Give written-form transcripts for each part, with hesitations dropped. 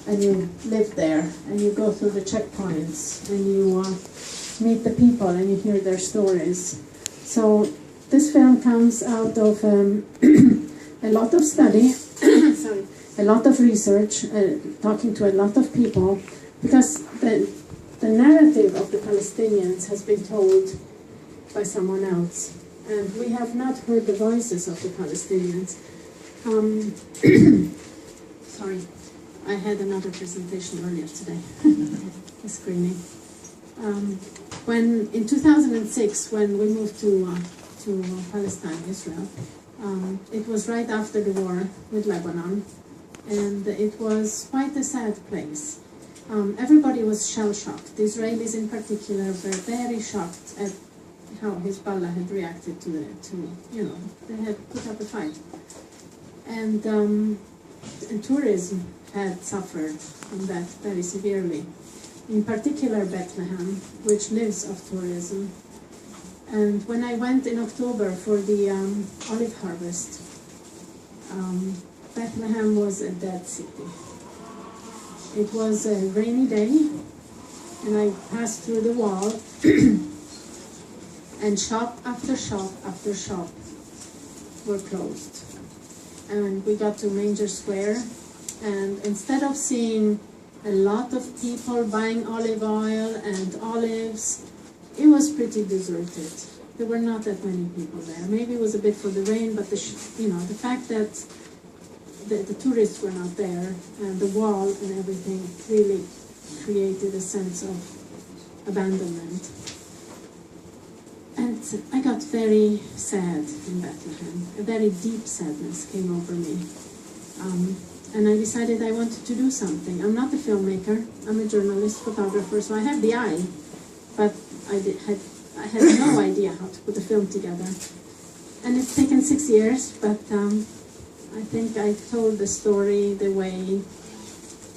and you live there, and you go through the checkpoints, and you meet the people, and you hear their stories. So this film comes out of a lot of study, sorry, a lot of research, talking to a lot of people, because the narrative of the Palestinians has been told by someone else, and we have not heard the voices of the Palestinians. Sorry, I had another presentation earlier today, a screening. When in 2006, when we moved to Palestine, Israel, it was right after the war with Lebanon, and it was quite a sad place. Everybody was shell-shocked. The Israelis in particular were very shocked at how Hezbollah had reacted to they had put up a fight. And tourism had suffered from that very severely. In particular Bethlehem, which lives of tourism. And when I went in October for the olive harvest, Bethlehem was a dead city. It was a rainy day, and I passed through the wall, and shop after shop after shop were closed. And we got to Manger Square, and instead of seeing a lot of people buying olive oil and olives, it was pretty deserted. There were not that many people there. Maybe it was a bit for the rain, but the fact that the tourists were not there, and the wall and everything really created a sense of abandonment. And I got very sad in Bethlehem. A very deep sadness came over me. And I decided I wanted to do something. I'm not a filmmaker. I'm a journalist, photographer, so I have the eye, but I had no idea how to put a film together. And it's taken 6 years, but I think I told the story the way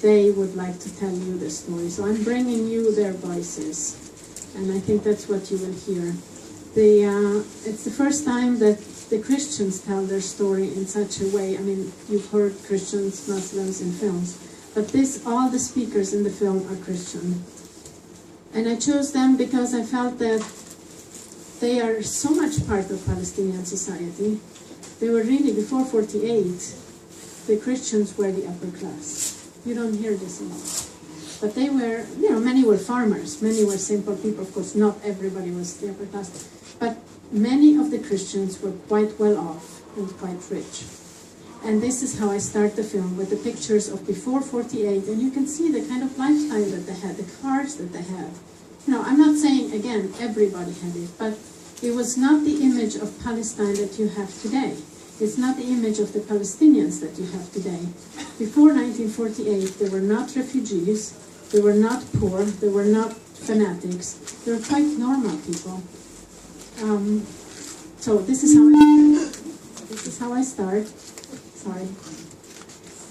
they would like to tell you the story. So I'm bringing you their voices, and I think that's what you will hear. It's the first time that the Christians tell their story in such a way. I mean, you've heard Christians, Muslims in films, but all the speakers in the film are Christian. And I chose them because I felt that they are so much part of Palestinian society. They were really, before 48, the Christians were the upper class. You don't hear this a lot. But they were, many were farmers, many were simple people. Of course, not everybody was the upper class. But many of the Christians were quite well off and quite rich. And this is how I start the film, with the pictures of before 48. And you can see the kind of lifestyle that they had, the cars that they had. I'm not saying, again, everybody had it, but it was not the image of Palestine that you have today. It's not the image of the Palestinians that you have today. Before 1948, they were not refugees, they were not poor, they were not fanatics. They were quite normal people. So this is how I start. Sorry.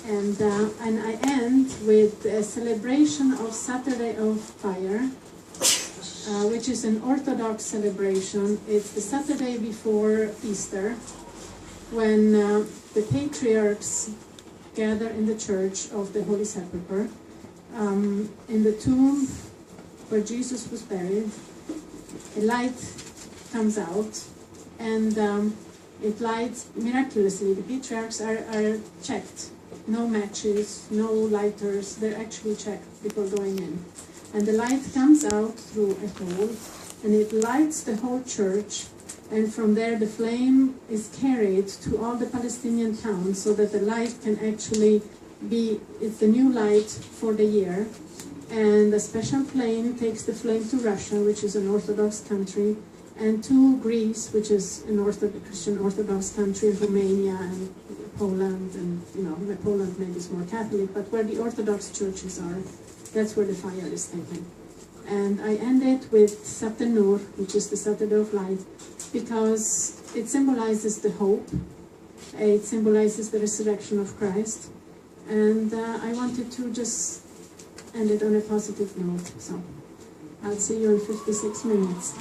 And I end with a celebration of Saturday of Fire, which is an Orthodox celebration. It's the Saturday before Easter, when the patriarchs gather in the church of the Holy Sepulchre, in the tomb where Jesus was buried. A light comes out, and it lights miraculously. The patriarchs are checked. No matches, no lighters. They're actually checked before going in. And the light comes out through a hole, and it lights the whole church. And from there, the flame is carried to all the Palestinian towns, so that the light can actually it's the new light for the year. And a special plane takes the flame to Russia, which is an Orthodox country, and to Greece, which is an Christian Orthodox country, Romania and Poland, and Poland maybe is more Catholic, but where the Orthodox churches are, that's where the fire is taken. And I end it with Sabt Nur, which is the Saturday of Light, because it symbolizes the hope, it symbolizes the resurrection of Christ, and I wanted to just end it on a positive note. So I'll see you in 56 minutes.